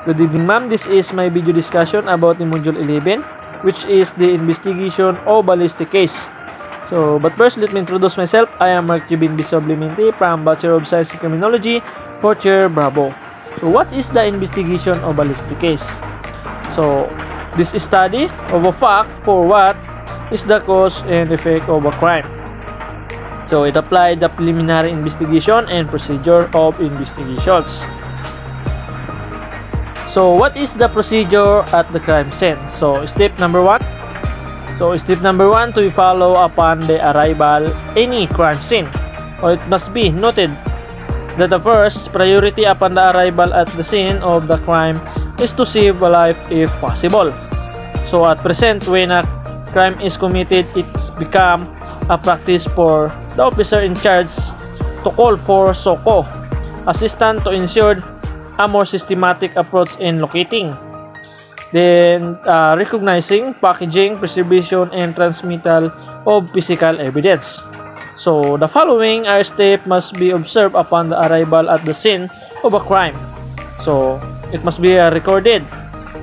Good evening, ma'am. This is my video discussion about the Module 11, which is the investigation of ballistic case. But first, let me introduce myself. I am Mark Jubin Bisoblimenti from Bachelor of Science in Criminology, 4th year, Bravo. What is the investigation of ballistic case? This is study of a fact for what is the cause and effect of a crime. It applied the preliminary investigation and procedure of investigations. What is the procedure at the crime scene? Step number 1. Step number 1, to follow upon the arrival any crime scene. It must be noted that the first priority upon the arrival at the scene of the crime is to save a life if possible. At present, when a crime is committed, it's become a practice for the officer in charge to call for SOCO assistance to ensure a more systematic approach in locating, then recognizing, packaging, preservation, and transmittal of physical evidence. The following are steps must be observed upon the arrival at the scene of a crime. It must be recorded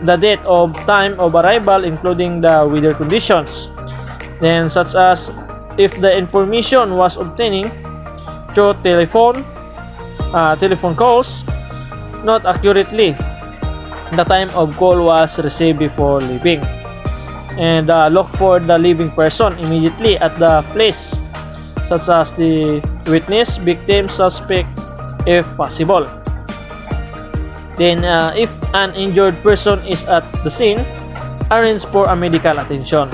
the date of time of arrival, including the weather conditions, then such as if the information was obtaining through telephone calls, not accurately the time of call was received before leaving, and look for the living person immediately at the place, such as the witness, victim, suspect if possible. Then if an injured person is at the scene, arrange for a medical attention,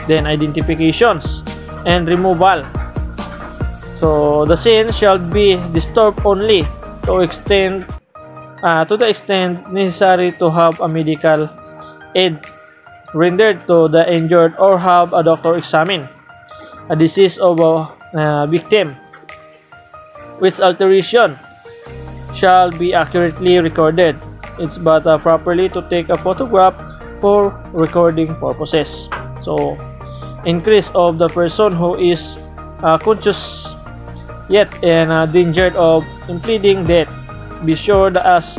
then identifications and removal. The scene shall be disturbed only to the extent necessary to have a medical aid rendered to the injured or have a doctor examine a disease of a victim, which alteration shall be accurately recorded. It's but properly to take a photograph for recording purposes. Increase of the person who is conscious yet and danger of impending death. Be sure to ask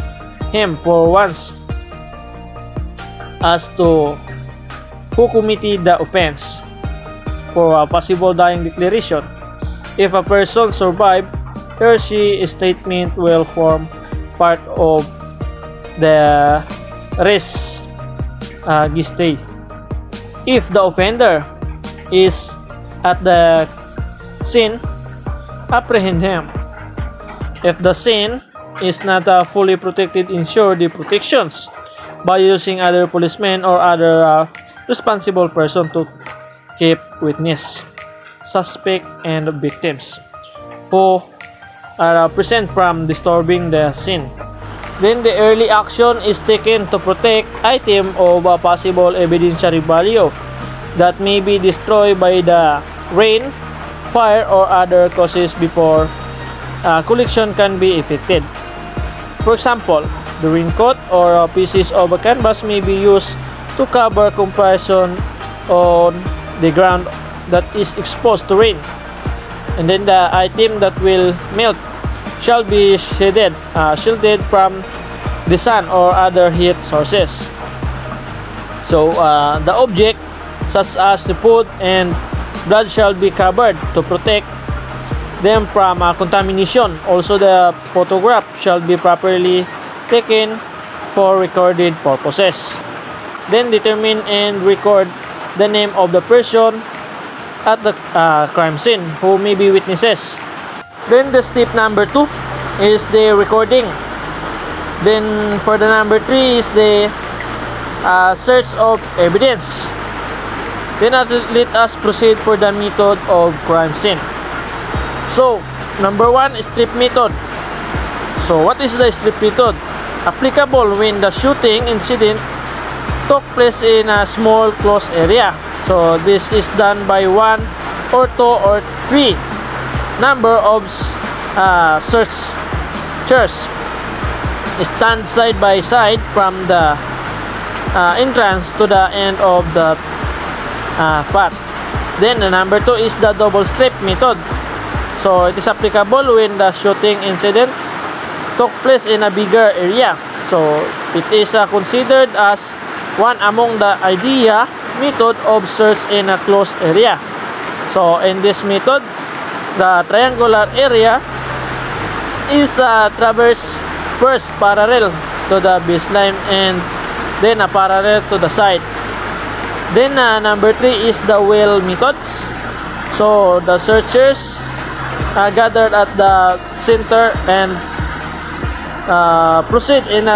him for once as to who committed the offense for a possible dying declaration. If a person survived, he or she statement will form part of the res gestae. If the offender is at the scene, apprehend him. If the scene is not fully protected, ensure the protections by using other policemen or other responsible person to keep witness, suspect, and victims who are present from disturbing the scene. Then the early action is taken to protect item of a possible evidentiary value that may be destroyed by the rain, fire, or other causes before collection can be effected. For example, the raincoat or pieces of a canvas may be used to cover compression on the ground that is exposed to rain, and then the item that will melt shall be shielded from the sun or other heat sources. The object such as the food and blood shall be covered to protect them from contamination. Also, the photograph shall be properly taken for recorded purposes. Then determine and record the name of the person at the crime scene who may be witnesses. Then the step number 2 is the recording. Then for the number 3 is the search of evidence. Then let us proceed for the method of crime scene. Number 1 is strip method. What is the strip method? Applicable when the shooting incident took place in a small closed area. This is done by 1 or 2 or 3 number of searchers stand side by side from the entrance to the end of the path. Then the number 2 is the double strip method. It is applicable when the shooting incident took place in a bigger area. It is considered as one among the ideal method of search in a closed area. So in this method, the triangular area is traversed first parallel to the baseline and then parallel to the side. Then number 3 is the wheel methods. So the searchers gathered at the center and proceed in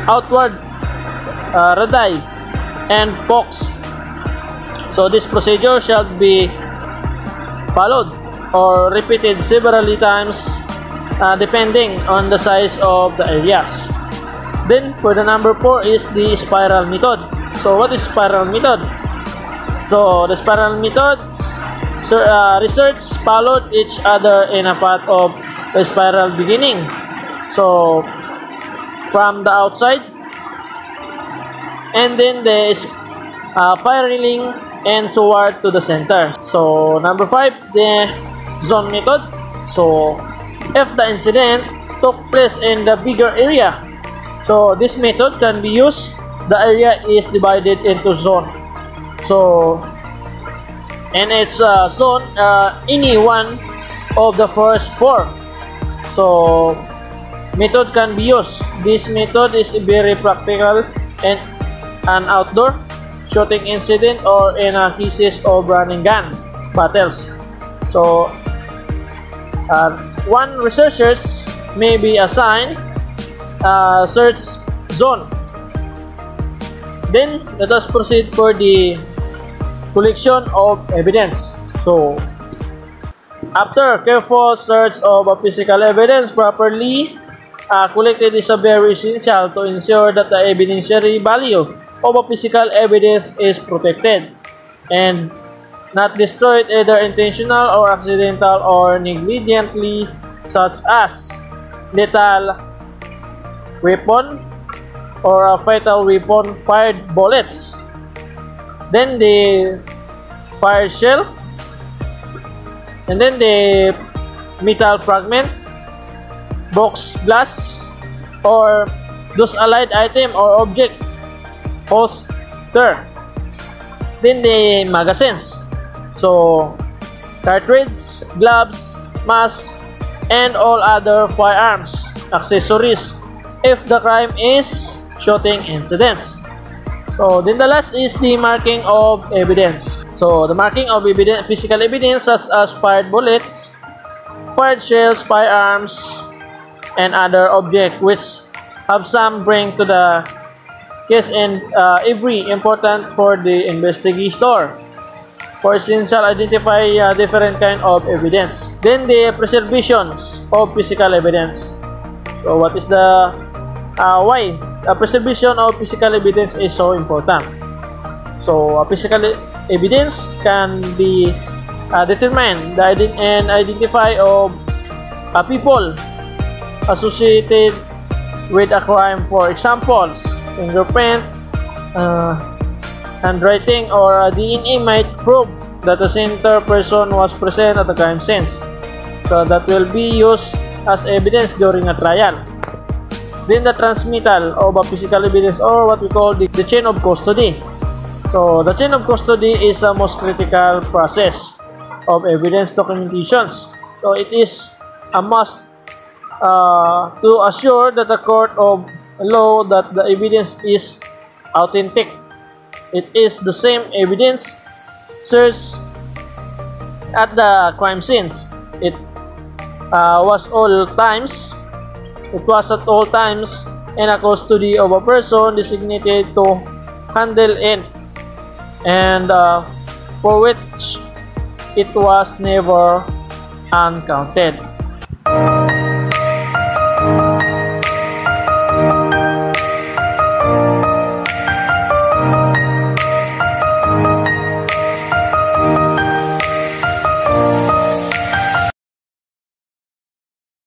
outward radii and pokes. So this procedure shall be followed or repeated several times depending on the size of the areas. Then for the number 4 is the spiral method. So what is spiral method? So the spiral methods research followed each other in a path of the spiral beginning. So from the outside, and then the spiraling and toward to the center. So number 5, the zone method. So if the incident took place in the bigger area, so this method can be used. The area is divided into zone. So and its zone any one of the first 4. So method can be used. This method is very practical in an outdoor shooting incident or in a cases of running gun battles. So one researchers may be assigned a search zone. Then let us proceed for the collection of evidence. So after careful search of a physical evidence properly collected is very essential to ensure that the evidentiary value of a physical evidence is protected and not destroyed either intentional or accidental or negligently, such as lethal weapon or a fatal weapon fired bullets. Then the fire shell, and then the metal fragment, box glass, or those allied item or object holster. Then the magazines, so cartridge, gloves, mask, and all other firearms accessories if the crime is shooting incidents. So then the last is the marking of evidence. So the marking of evidence, physical evidence such as fired bullets, fired shells, firearms, and other objects which have some bring to the case and every important for the investigator. For essential identify different kind of evidence. Then the preservations of physical evidence. So what is the why preservation of physical evidence is so important? So physical evidence can be determined and identify of people associated with a crime. For examples, fingerprint, handwriting, or DNA might prove that the center person was present at the crime scene. So that will be used as evidence during a trial. Then the transmittal of a physical evidence, or what we call the chain of custody. So the chain of custody is the most critical process of evidence documentations. So it is a must to assure that the court of law that the evidence is authentic. It is the same evidence searched at the crime scenes. It was at all times in a custody of a person designated to handle it, and for which it was never uncounted.